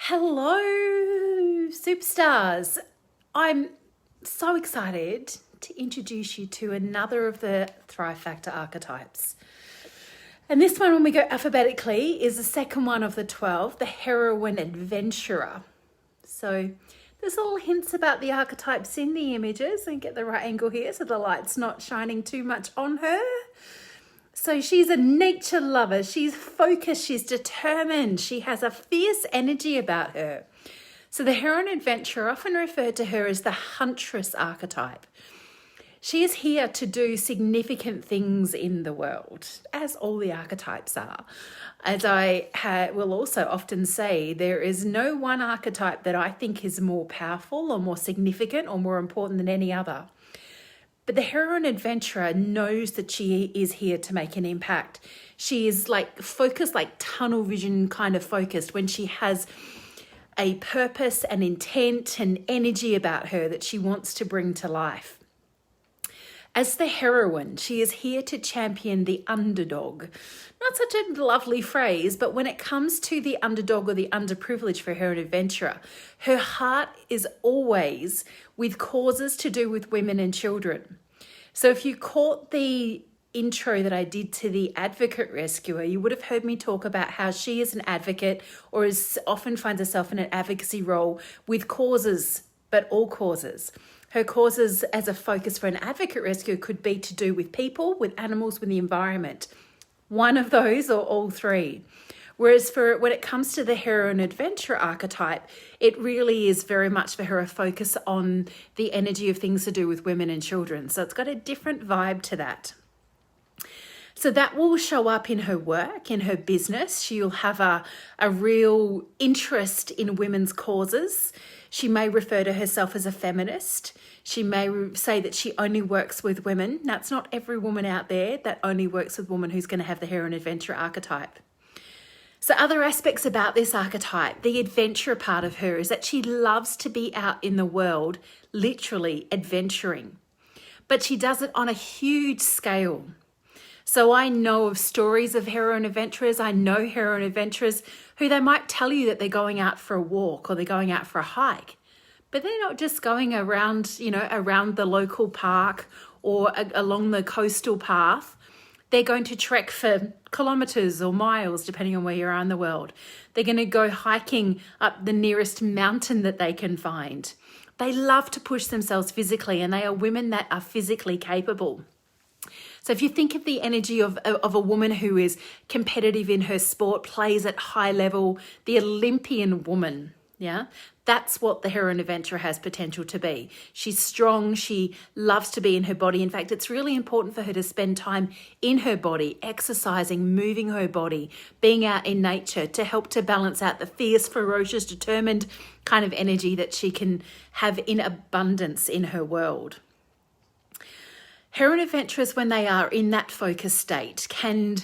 Hello, superstars. I'm so excited to introduce you to another of the Thrive Factor archetypes. And this one, when we go alphabetically, is the second one of the 12, the Heroine Adventurer. So there's little hints about the archetypes in the images, and get the right angle here so the light's not shining too much on her. So she's a nature lover, she's focused, she's determined, she has a fierce energy about her. So the Heroine Adventurer, often referred to her as the huntress archetype. She is here to do significant things in the world, as all the archetypes are. As I will also often say, there is no one archetype that I think is more powerful or more significant or more important than any other. But the Heroine Adventurer knows that she is here to make an impact. She is like focused, like tunnel vision kind of focused, when she has a purpose and intent and energy about her that she wants to bring to life. As the heroine, she is here to champion the underdog. Not such a lovely phrase, but when it comes to the underdog or the underprivileged for Heroine Adventurer, her heart is always with causes to do with women and children. So if you caught the intro that I did to the Advocate Rescuer, you would have heard me talk about how she is an advocate, or often finds herself in an advocacy role with causes, but all causes. Her causes as a focus for an advocate rescue could be to do with people, with animals, with the environment. One of those or all three. Whereas when it comes to the Heroine Adventurer archetype, it really is very much for her a focus on the energy of things to do with women and children. So it's got a different vibe to that. So that will show up in her work, in her business. She'll have a real interest in women's causes. She may refer to herself as a feminist. She may say that she only works with women. Now, it's not every woman out there that only works with women who's going to have the Heroine Adventurer archetype. So other aspects about this archetype, the adventurer part of her, is that she loves to be out in the world, literally adventuring. But she does it on a huge scale. So I know of stories of heroine adventurers. I know heroine adventurers who they might tell you that they're going out for a walk or they're going out for a hike, but they're not just going around, around the local park or along the coastal path. They're going to trek for kilometers or miles, depending on where you are in the world. They're going to go hiking up the nearest mountain that they can find. They love to push themselves physically, and they are women that are physically capable. So if you think of the energy of a woman who is competitive in her sport, plays at high level, the Olympian woman, that's what the Heroine Adventurer has potential to be. She's strong. She loves to be in her body. In fact, it's really important for her to spend time in her body, exercising, moving her body, being out in nature to help to balance out the fierce, ferocious, determined kind of energy that she can have in abundance in her world. Heroine adventurers, when they are in that focused state, can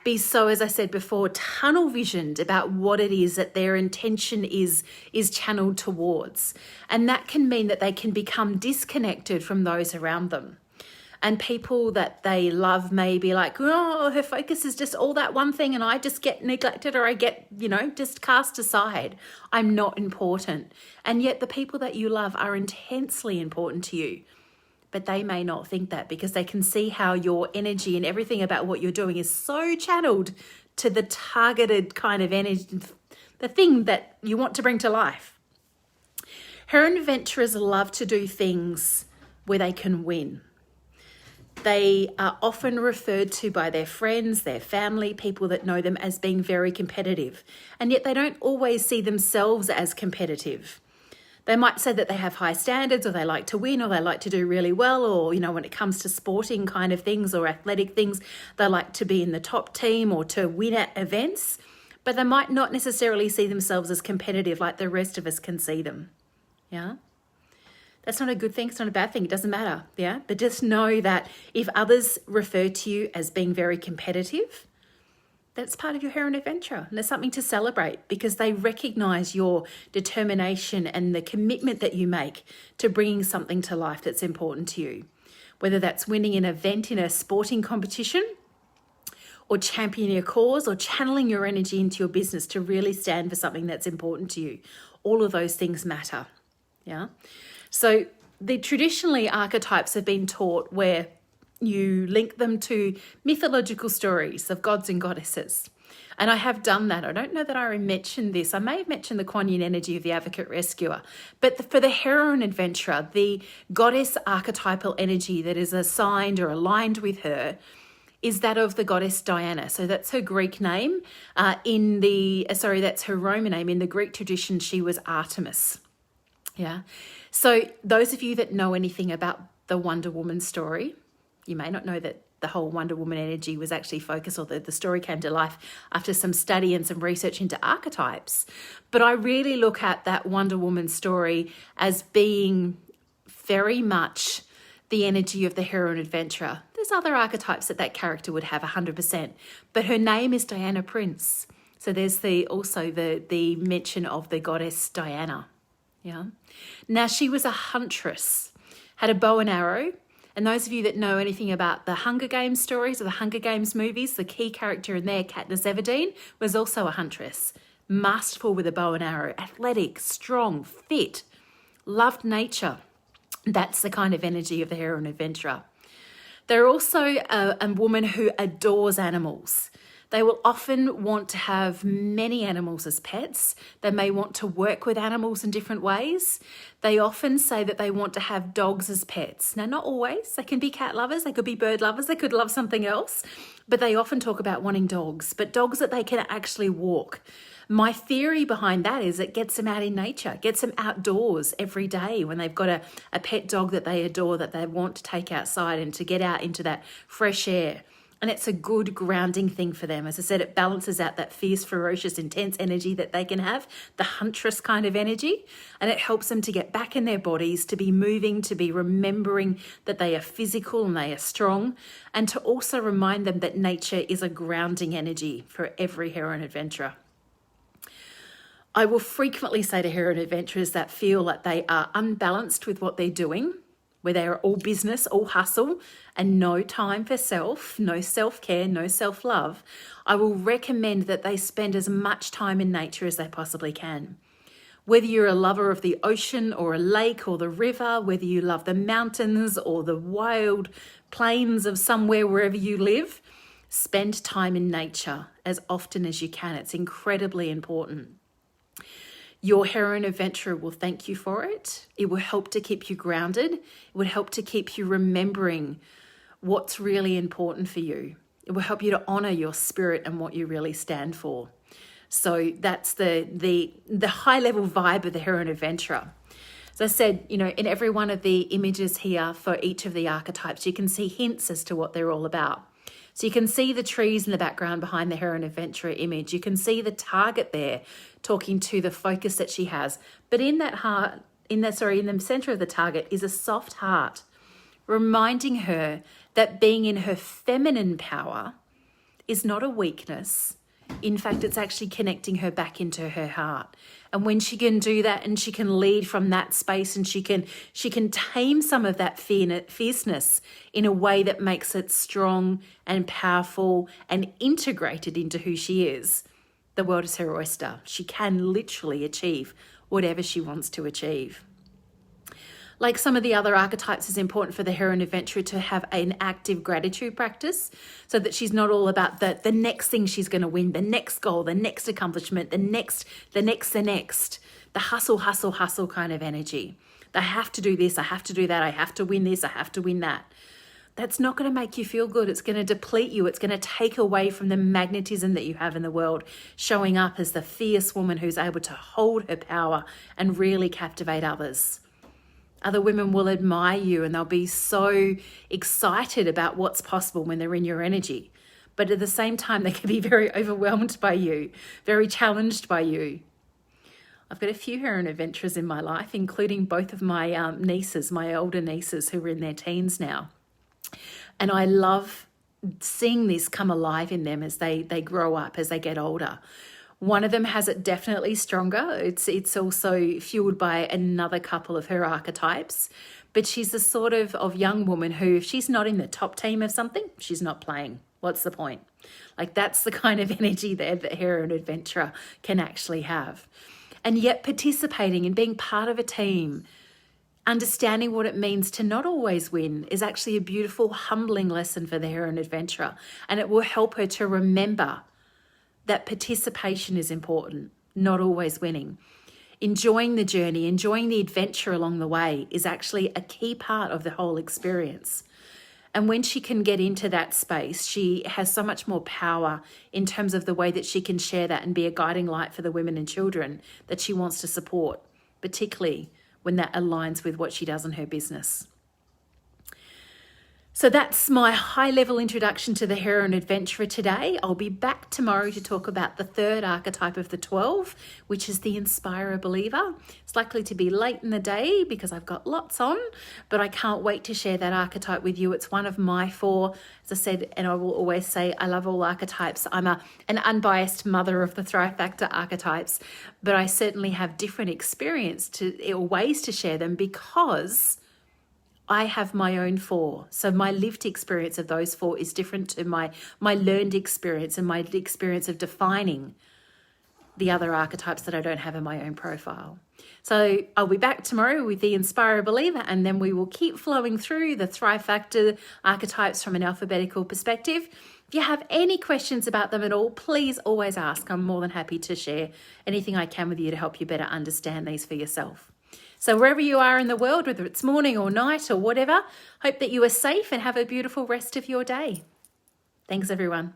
be so, as I said before, tunnel visioned about what it is that their intention is channeled towards. And that can mean that they can become disconnected from those around them. And people that they love may be like, oh, her focus is just all that one thing and I just get neglected, or I get, just cast aside. I'm not important. And yet the people that you love are intensely important to you. But they may not think that, because they can see how your energy and everything about what you're doing is so channeled to the targeted kind of energy, the thing that you want to bring to life. Heroine adventurers love to do things where they can win. They are often referred to by their friends, their family, people that know them, as being very competitive. And yet they don't always see themselves as competitive. They might say that they have high standards, or they like to win, or they like to do really well, or, when it comes to sporting kind of things or athletic things, they like to be in the top team or to win at events, but they might not necessarily see themselves as competitive like the rest of us can see them. Yeah? That's not a good thing. It's not a bad thing. It doesn't matter. Yeah? But just know that if others refer to you as being very competitive, that's part of your heroine adventure. And there's something to celebrate, because they recognize your determination and the commitment that you make to bringing something to life that's important to you. Whether that's winning an event in a sporting competition, or championing a cause or channeling your energy into your business to really stand for something that's important to you. All of those things matter. Yeah. So traditionally archetypes have been taught where you link them to mythological stories of gods and goddesses. And I have done that. I don't know that I mentioned this. I may have mentioned the Kuan Yin energy of the advocate rescuer. But for the heroine adventurer, the goddess archetypal energy that is assigned or aligned with her is that of the goddess Dianna. So that's her Greek name. That's her Roman name. In the Greek tradition, she was Artemis. Yeah. So those of you that know anything about the Wonder Woman story, you may not know that the whole Wonder Woman energy was actually focused, or the story came to life after some study and some research into archetypes. But I really look at that Wonder Woman story as being very much the energy of the heroine adventurer. There's other archetypes that character would have 100%, but her name is Diana Prince. So there's also the mention of the goddess Diana. Yeah. Now she was a huntress, had a bow and arrow. And those of you that know anything about the Hunger Games stories or the Hunger Games movies, the key character in there, Katniss Everdeen, was also a huntress. Masterful with a bow and arrow, athletic, strong, fit, loved nature. That's the kind of energy of the heroine adventurer. They're also a woman who adores animals. They will often want to have many animals as pets. They may want to work with animals in different ways. They often say that they want to have dogs as pets. Now, not always. They can be cat lovers. They could be bird lovers. They could love something else. But they often talk about wanting dogs, but dogs that they can actually walk. My theory behind that is it gets them out in nature, gets them outdoors every day when they've got a pet dog that they adore, that they want to take outside and to get out into that fresh air. And it's a good grounding thing for them. As I said, it balances out that fierce, ferocious, intense energy that they can have, the huntress kind of energy. And it helps them to get back in their bodies, to be moving, to be remembering that they are physical and they are strong. And to also remind them that nature is a grounding energy for every heroine adventurer. I will frequently say to heroine adventurers that feel like they are unbalanced with what they're doing, where they are all business, all hustle, and no time for self, no self-care, no self-love, I will recommend that they spend as much time in nature as they possibly can. Whether you're a lover of the ocean or a lake or the river, whether you love the mountains or the wild plains of somewhere wherever you live, spend time in nature as often as you can. It's incredibly important. Your heroine adventurer will thank you for it. It will help to keep you grounded. It will help to keep you remembering what's really important for you. It will help you to honor your spirit and what you really stand for. So that's the high level vibe of the heroine adventurer. As I said, in every one of the images here for each of the archetypes, you can see hints as to what they're all about. So you can see the trees in the background behind the heroine adventurer image. You can see the target there talking to the focus that she has. But in the center of the target is a soft heart, reminding her that being in her feminine power is not a weakness. In fact, it's actually connecting her back into her heart. And when she can do that and she can lead from that space and she can tame some of that fierceness in a way that makes it strong and powerful and integrated into who she is, the world is her oyster. She can literally achieve whatever she wants to achieve. Like some of the other archetypes, it's important for the heroine adventurer to have an active gratitude practice so that she's not all about the next thing she's going to win, the next goal, the next accomplishment, the next, the hustle kind of energy. I have to do this, I have to do that, I have to win this, I have to win that. That's not going to make you feel good. It's going to deplete you. It's going to take away from the magnetism that you have in the world, showing up as the fierce woman who's able to hold her power and really captivate others. Other women will admire you and they'll be so excited about what's possible when they're in your energy. But at the same time, they can be very overwhelmed by you, very challenged by you. I've got a few heroine adventurers in my life, including both of my nieces, my older nieces who are in their teens now. And I love seeing this come alive in them as they grow up, as they get older. One of them has it definitely stronger. It's also fueled by another couple of her archetypes. But she's the sort of young woman who, if she's not in the top team of something, she's not playing. What's the point? Like that's the kind of energy there that Heroine Adventurer can actually have. And yet participating and being part of a team, understanding what it means to not always win is actually a beautiful, humbling lesson for the Heroine Adventurer. And it will help her to remember that participation is important, not always winning. Enjoying the journey, enjoying the adventure along the way is actually a key part of the whole experience. And when she can get into that space, she has so much more power in terms of the way that she can share that and be a guiding light for the women and children that she wants to support, particularly when that aligns with what she does in her business. So that's my high-level introduction to the Heroine Adventurer today. I'll be back tomorrow to talk about the third archetype of the 12, which is the Inspirer Believer. It's likely to be late in the day because I've got lots on, but I can't wait to share that archetype with you. It's one of my 4, as I said, and I will always say I love all archetypes. I'm an unbiased mother of the Thrive Factor Archetypes, but I certainly have different ways to share them because I have my own 4. So my lived experience of those 4 is different to my learned experience and my experience of defining the other archetypes that I don't have in my own profile. So I'll be back tomorrow with the Inspirer Believer, and then we will keep flowing through the Thrive Factor archetypes from an alphabetical perspective. If you have any questions about them at all, please always ask. I'm more than happy to share anything I can with you to help you better understand these for yourself. So wherever you are in the world, whether it's morning or night or whatever, hope that you are safe and have a beautiful rest of your day. Thanks, everyone.